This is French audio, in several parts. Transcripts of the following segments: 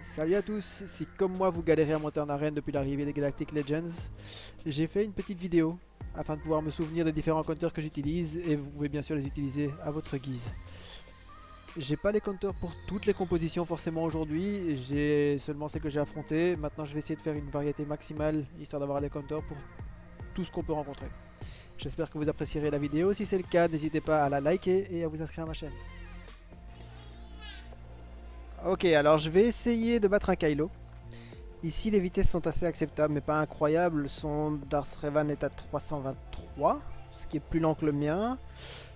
Salut à tous, si comme moi vous galérez à monter en arène depuis l'arrivée des Galactic Legends, j'ai fait une petite vidéo afin de pouvoir me souvenir des différents counters que j'utilise et vous pouvez bien sûr les utiliser à votre guise. J'ai pas les counters pour toutes les compositions forcément aujourd'hui, j'ai seulement celles que j'ai affrontées. Maintenant je vais essayer de faire une variété maximale histoire d'avoir les counters pour tout ce qu'on peut rencontrer. J'espère que vous apprécierez la vidéo, si c'est le cas n'hésitez pas à la liker et à vous inscrire à ma chaîne. Ok, alors je vais essayer de battre un Kylo. Ici les vitesses sont assez acceptables mais pas incroyables. Son Darth Revan est à 323, ce qui est plus lent que le mien.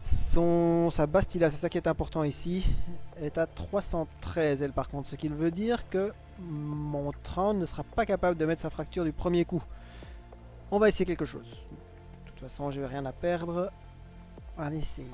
Sa Bastila, c'est ça qui est important ici, est à 313 elle par contre. Ce qui veut dire que mon Tron ne sera pas capable de mettre sa fracture du premier coup. On va essayer quelque chose. De toute façon je n'ai rien à perdre. On va essayer.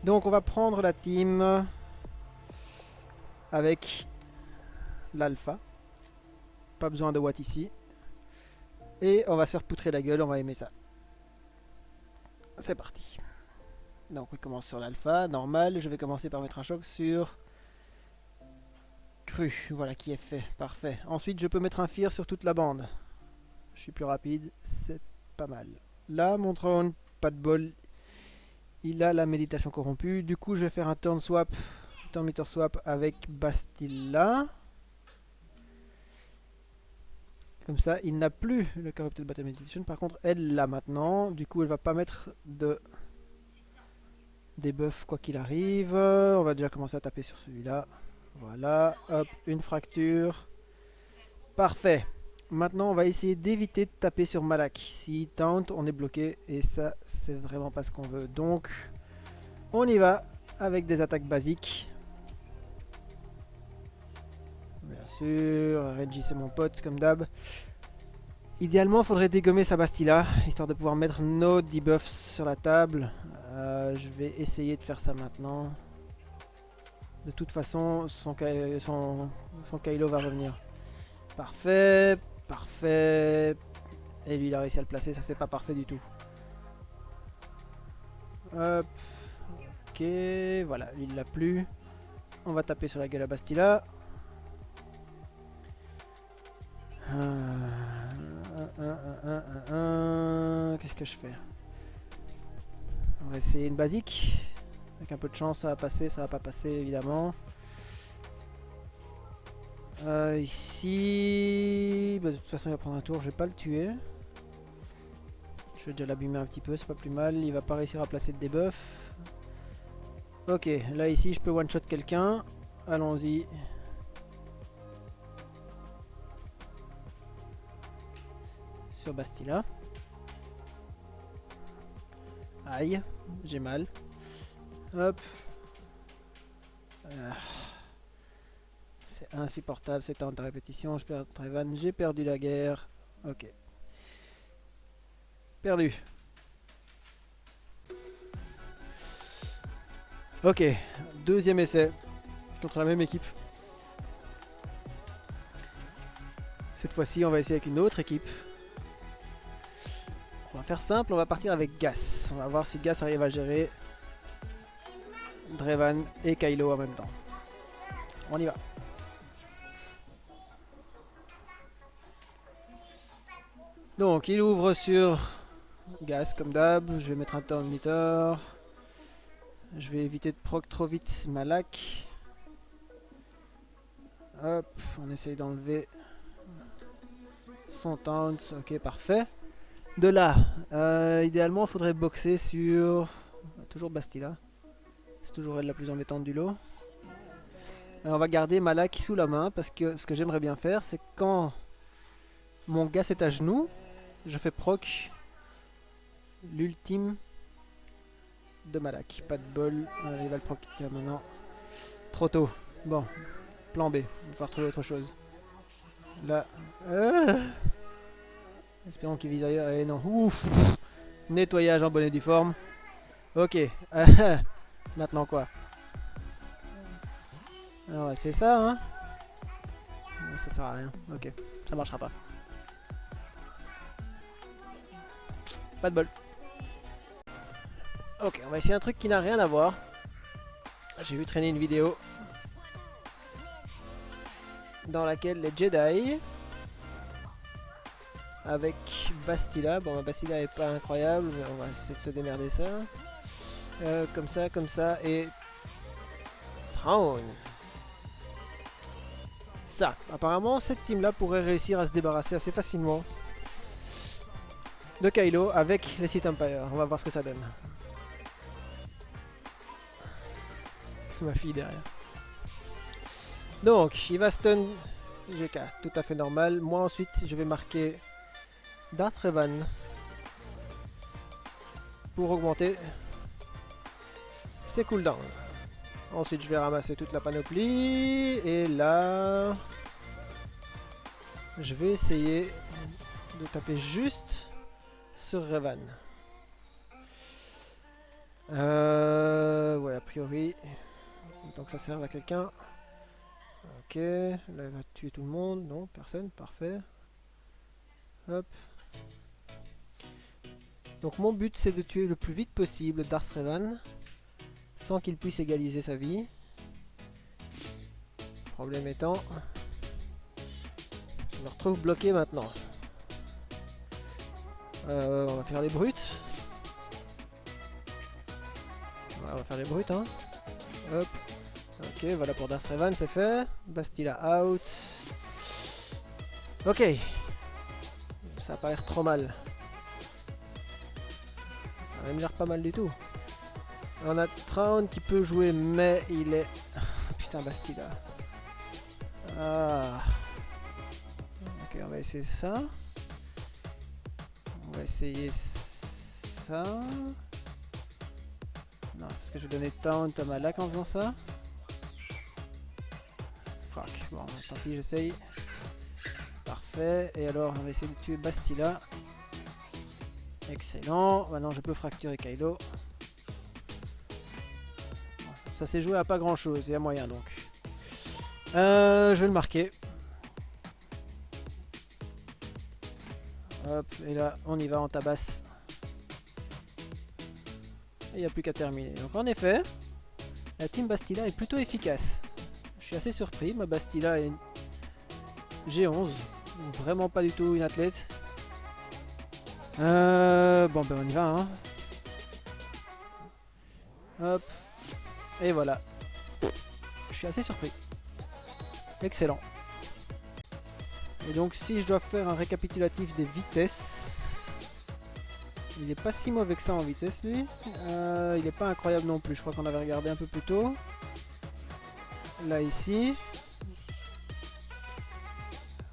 Donc on va prendre la team avec l'alpha. Pas besoin de Watt ici. Et on va se faire poutrer la gueule, on va aimer ça. C'est parti. Donc on commence sur l'alpha, normal. Je vais commencer par mettre un choc sur cru. Voilà qui est fait, parfait. Ensuite je peux mettre un fear sur toute la bande. Je suis plus rapide, c'est pas mal. Là mon drone, pas de bol. Il a la méditation corrompue. Du coup je vais faire un turn meter swap avec Bastila. Comme ça, il n'a plus le Corrupted Battle Meditation. Par contre, elle l'a maintenant. Du coup, elle va pas mettre de debuff quoi qu'il arrive. On va déjà commencer à taper sur celui-là. Voilà. Hop, une fracture. Parfait. Maintenant, on va essayer d'éviter de taper sur Malak. Si taunt, on est bloqué. Et ça, c'est vraiment pas ce qu'on veut. Donc, on y va avec des attaques basiques. Bien sûr, Reggie c'est mon pote comme d'hab. Idéalement, il faudrait dégommer sa Bastila, histoire de pouvoir mettre nos debuffs sur la table. Je vais essayer de faire ça maintenant. De toute façon, son Kylo va revenir. Parfait, parfait. Et lui, il a réussi à le placer, ça c'est pas parfait du tout. Hop, ok, voilà, il l'a plus. On va taper sur la gueule à Bastila. Qu'est-ce que je fais? On va essayer une basique. Avec un peu de chance, ça va passer, ça va pas passer évidemment. Ici, bah, de toute façon, il va prendre un tour, je vais pas le tuer. Je vais déjà l'abîmer un petit peu, c'est pas plus mal. Il va pas réussir à placer de debuff. Ok, là ici, je peux one-shot quelqu'un. Allons-y. Sur Bastila. Aïe, j'ai mal. Hop. C'est insupportable, c'est en répétition. Je perds Trevan, j'ai perdu la guerre. Ok. Perdu. Ok, deuxième essai. Contre la même équipe. Cette fois-ci, on va essayer avec une autre équipe. On va faire simple, on va partir avec Gas. On va voir si Gas arrive à gérer Drevan et Kylo en même temps. On y va. Donc il ouvre sur Gas comme d'hab. Je vais mettre un turn meter. Je vais éviter de proc trop vite Malak. Hop, on essaye d'enlever son taunt. Ok, parfait. De là, idéalement, il faudrait boxer sur... Toujours Bastila. C'est toujours elle la plus embêtante du lot. On va garder Malak sous la main parce que ce que j'aimerais bien faire, c'est quand mon Gas est à genoux, je fais proc l'ultime de Malak. Pas de bol, il va le proc maintenant. Trop tôt. Bon, plan B, il va falloir trouver autre chose. Là... Espérons qu'il vise ailleurs. Et non. Ouf. Nettoyage en bonne et due forme. Ok. Maintenant quoi? Alors c'est ça hein. Ça sert à rien. Ok. Ça marchera pas. Pas de bol. Ok. On va essayer un truc qui n'a rien à voir. J'ai vu traîner une vidéo dans laquelle les Jedi, avec Bastila, bon Bastila est pas incroyable, mais on va essayer de se démerder ça. Comme ça, et Thrawn. Ça, apparemment cette team là pourrait réussir à se débarrasser assez facilement de Kylo avec les Sith Empire. On va voir ce que ça donne. C'est ma fille derrière. Donc, il va stun GK, tout à fait normal. Moi ensuite, je vais marquer Darth Revan pour augmenter ses cooldowns. Ensuite, je vais ramasser toute la panoplie. Et là, je vais essayer de taper juste sur Revan. Ouais, a priori, donc ça serve à quelqu'un. Ok, là il va tuer tout le monde. Non, personne, parfait. Hop. Donc mon but c'est de tuer le plus vite possible Darth Revan sans qu'il puisse égaliser sa vie. Problème étant, je me retrouve bloqué maintenant. On va faire les brutes. Ouais, on va faire les brutes, hein. Hop. Ok, voilà pour Darth Revan, c'est fait. Bastila out. Ok. Ça a pas l'air trop mal. Ça a même l'air pas mal du tout. On a Thrawn qui peut jouer, mais il est... Putain, Bastila. Ah. Ok, on va essayer ça. On va essayer ça. Non, parce que je vais donner Taunt à Malak en faisant ça. Fuck, bon, tant pis, j'essaye. Parfait, et alors on va essayer de tuer Bastila. Excellent, maintenant je peux fracturer Kylo. Bon, ça s'est joué à pas grand chose, il y a moyen donc. Je vais le marquer. Hop, et là on y va, on tabasse. Il n'y a plus qu'à terminer. Donc en effet, la team Bastila est plutôt efficace. Je suis assez surpris, ma Bastila est G11. Vraiment pas du tout une athlète. Bon ben on y va hein. Hop. Et voilà. Je suis assez surpris. Excellent. Et donc si je dois faire un récapitulatif des vitesses, il est pas si mauvais que ça en vitesse lui. Il est pas incroyable non plus, je crois qu'on avait regardé un peu plus tôt. Là ici.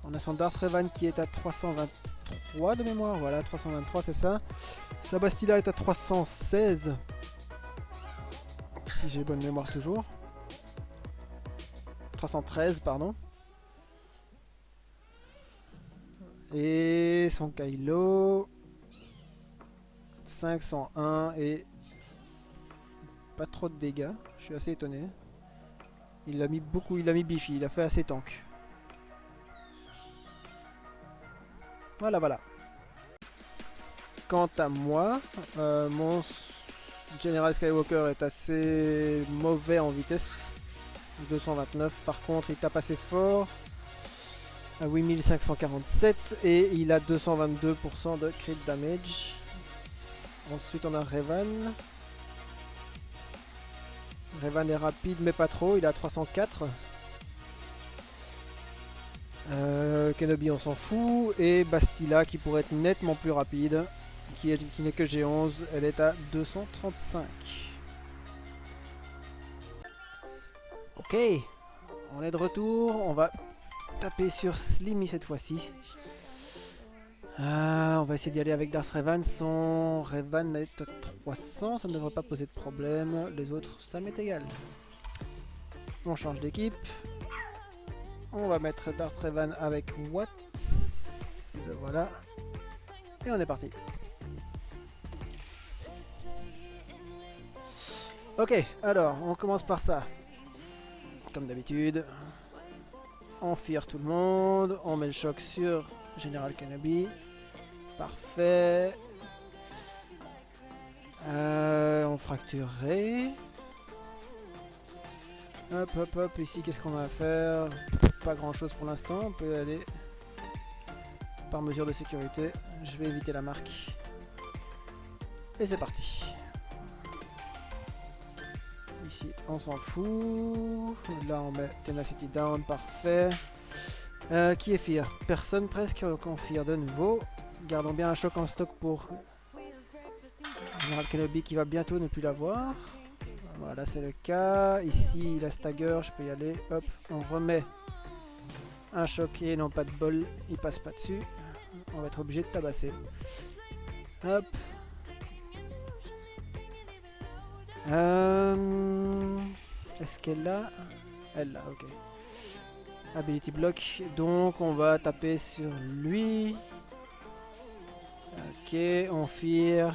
On a son Darth Revan qui est à 323 de mémoire, voilà 323 c'est ça. Sa Bastila est à 316. Si j'ai bonne mémoire toujours. 313 pardon. Et son Kylo 501 et pas trop de dégâts, je suis assez étonné. Il a mis beaucoup, il a mis Biffy, il a fait assez tank. Voilà, voilà. Quant à moi, mon General Skywalker est assez mauvais en vitesse. 229, par contre il tape assez fort. À 8547 et il a 222% de crit damage. Ensuite on a Revan. Revan est rapide mais pas trop, il est à 304. Kenobi on s'en fout. Et Bastila qui pourrait être nettement plus rapide, qui n'est que G11, elle est à 235. Ok, on est de retour, on va taper sur Slimmy cette fois-ci. On va essayer d'y aller avec Darth Revan. Son Revan est à 300, ça ne devrait pas poser de problème. Les autres, ça m'est égal. On change d'équipe. On va mettre Darth Revan avec Watt. Voilà. Et on est parti. Ok, alors on commence par ça. Comme d'habitude. On fire tout le monde. On met le choc sur Général Kenobi. Parfait. On fracturerait. Hop, hop, hop. Ici, qu'est-ce qu'on va faire? pas grand chose pour l'instant. On peut aller par mesure de sécurité. Je vais éviter la marque. Et c'est parti. Ici on s'en fout. Là on met Tenacity down, parfait. Qui est Fear? Personne presque, donc on Fear de nouveau. Gardons bien un choc en stock pour General Kenobi qui va bientôt ne plus l'avoir. Voilà, c'est le cas. Ici il a stagger, je peux y aller. Hop, on remet un choc et non, pas de bol, il passe pas dessus. On va être obligé de tabasser. Hop. Est-ce qu'elle l'a? Elle l'a, ok. Ability block, donc on va taper sur lui. Ok, on fear.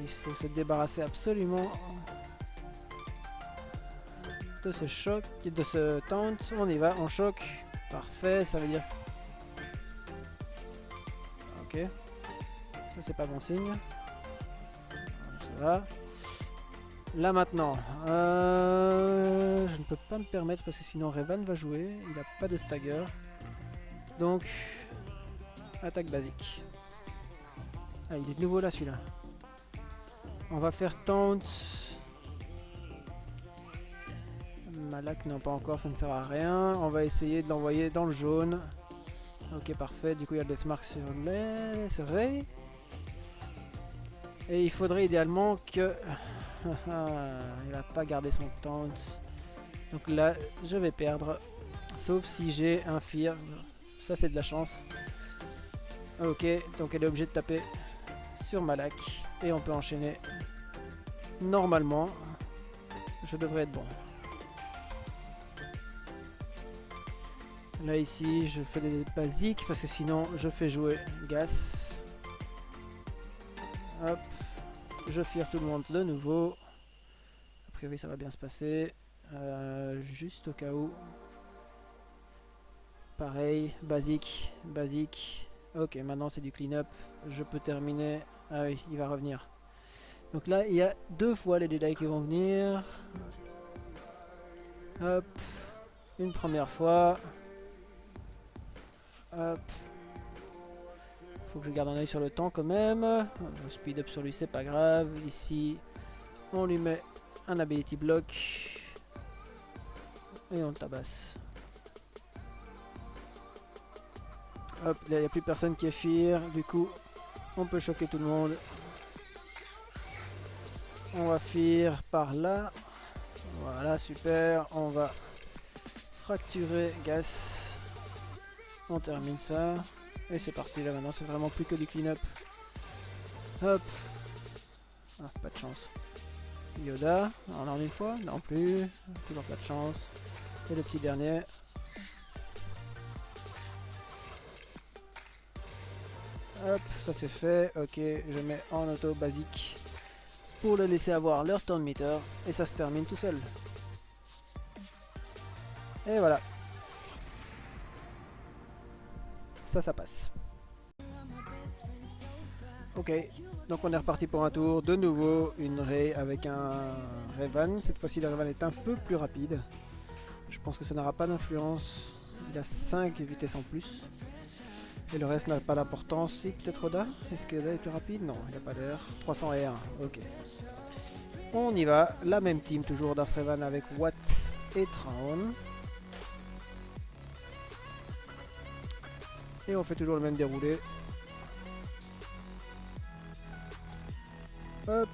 Il faut se débarrasser absolument de ce choc, de ce taunt. On y va, on choque. Parfait, ça veut dire... Ok. Ça c'est pas bon signe. Ça va. Là maintenant, je ne peux pas me permettre parce que sinon Revan va jouer. Il n'a pas de stagger. Donc, attaque basique. Ah, il est de nouveau là celui-là. On va faire taunt. Malak, non pas encore, ça ne sert à rien. On va essayer de l'envoyer dans le jaune. Ok, parfait. Du coup, il y a le Deathmark sur les surveilles. Et il faudrait idéalement que... il va pas garder son taunt. Donc là, je vais perdre. Sauf si j'ai un fear. Ça, c'est de la chance. Ok, donc elle est obligée de taper sur Malak. Et on peut enchaîner. Normalement, je devrais être bon. Là, ici, je fais des basiques parce que sinon, je fais jouer Gas. Hop. Je fear tout le monde de nouveau. A priori, ça va bien se passer. Juste au cas où. Pareil, basique, basique. Ok, maintenant c'est du clean-up. Je peux terminer. Ah oui, il va revenir. Donc là, il y a 2 fois les Jedi qui vont venir. Hop. Une première fois. Hop. Faut que je garde un oeil sur le temps quand même. On va speed up sur lui, c'est pas grave. Ici, on lui met un ability block. Et on le tabasse. Hop, là il n'y a plus personne qui est fear. Du coup, on peut choquer tout le monde. On va fear par là. Voilà, super. On va fracturer Gas. On termine ça. Et c'est parti, là maintenant c'est vraiment plus que du clean-up. Hop. Ah, pas de chance. Yoda, on en a une fois? Non plus. Toujours pas de chance. Et le petit dernier. Hop, ça c'est fait. Ok, je mets en auto basique pour le laisser avoir leur turn meter. Et ça se termine tout seul. Et voilà. Ça passe. Ok, donc on est reparti pour un tour. De nouveau, une Rey avec un Revan. Cette fois-ci, le Revan est un peu plus rapide. Je pense que ça n'aura pas d'influence. Il a 5 vitesses en plus. Et le reste n'a pas d'importance. Si, peut-être Oda. Est-ce que Oda est plus rapide? Non, il n'a pas l'air. 300 R, ok. On y va. La même team, toujours Darth Revan avec Watts et Traun. Et on fait toujours le même déroulé. Hop.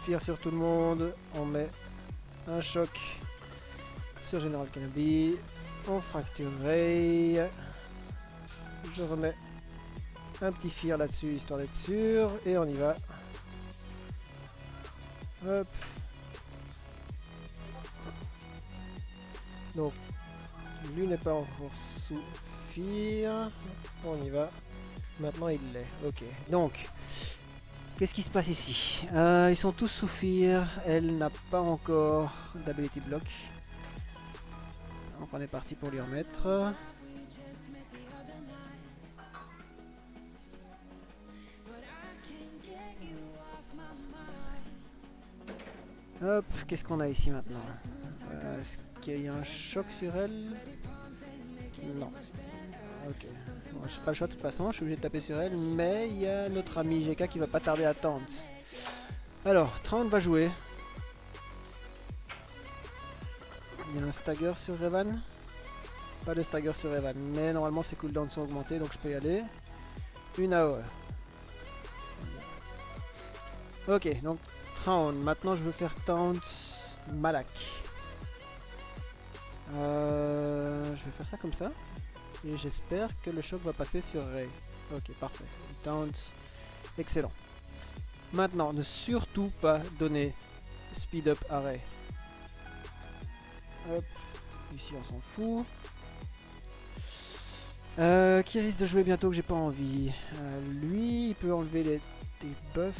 Fear sur tout le monde. On met un choc sur General Kenobi. On fracture Rey. Je remets un petit fear là-dessus, histoire d'être sûr. Et on y va. Hop. Donc, lui n'est pas encore sous fear. On y va. Maintenant, il l'est. Ok. Donc, qu'est-ce qui se passe ici? Ils sont tous sous fear. Elle n'a pas encore d'ability block. Donc, on est parti pour lui remettre. Hop, qu'est-ce qu'on a ici maintenant? il y a un choc sur elle. Non. Ok. Bon, j'ai pas le choix de toute façon, je suis obligé de taper sur elle. Mais il y a notre ami GK qui va pas tarder à taunt. Alors, Taunt va jouer. Il y a un stagger sur Revan. Pas de stagger sur Revan, mais normalement ses cooldowns sont augmentés donc je peux y aller. Une AOE. Ok, donc Taunt. Maintenant je veux faire Taunt Malak. Je vais faire ça comme ça. Et j'espère que le choc va passer sur Ray. Ok, parfait. Taunt. Excellent. Maintenant, ne surtout pas donner speed up à Ray. Hop. Ici on s'en fout. Qui risque de jouer bientôt que j'ai pas envie. Lui, il peut enlever les buffs.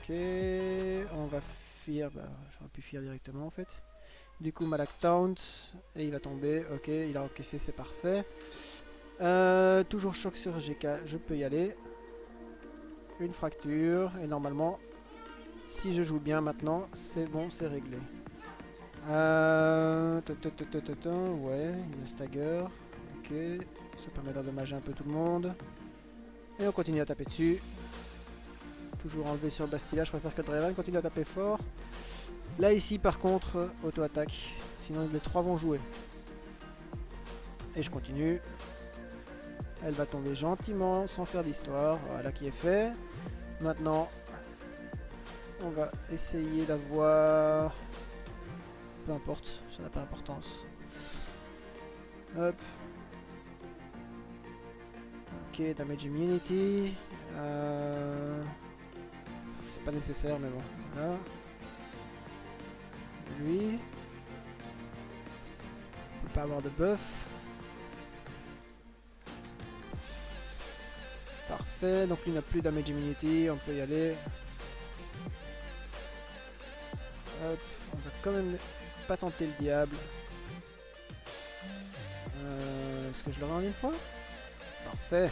Ok, on va fuir. Bah, j'aurais pu fuir directement en fait. Du coup, Malak taunt et il va tomber. Ok, il a encaissé, c'est parfait. Toujours choc sur GK, je peux y aller. Une fracture et normalement, si je joue bien maintenant, c'est bon, c'est réglé. Ouais, il y a stagger. Ok, ça permet d'endommager un peu tout le monde. Et on continue à taper dessus. Toujours enlevé sur Bastilla, je préfère que le Draven continue à taper fort. Là ici par contre, auto-attaque. Sinon les trois vont jouer. Et je continue. Elle va tomber gentiment, sans faire d'histoire. Voilà qui est fait. Maintenant, on va essayer d'avoir... Peu importe, ça n'a pas d'importance. Hop. Ok, damage immunity. C'est pas nécessaire, mais bon. Voilà. Lui. On peut pas avoir de buff. Parfait, donc lui n'a plus damage immunity, on peut y aller. Hop, on va quand même pas tenter le diable. Est-ce que je l'aurai en une fois? Parfait.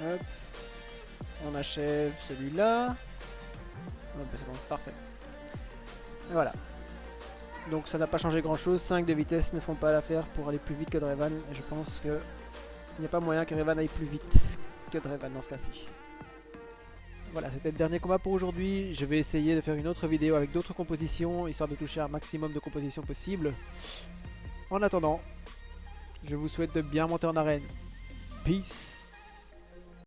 Hop. On achève celui-là. Oh, c'est bon, parfait. Et voilà. Donc ça n'a pas changé grand chose. 5 de vitesse ne font pas l'affaire pour aller plus vite que Draven. Et je pense que il n'y a pas moyen que Revan aille plus vite que Draven dans ce cas-ci. Voilà, c'était le dernier combat pour aujourd'hui. Je vais essayer de faire une autre vidéo avec d'autres compositions, histoire de toucher un maximum de compositions possibles. En attendant, je vous souhaite de bien monter en arène. Peace.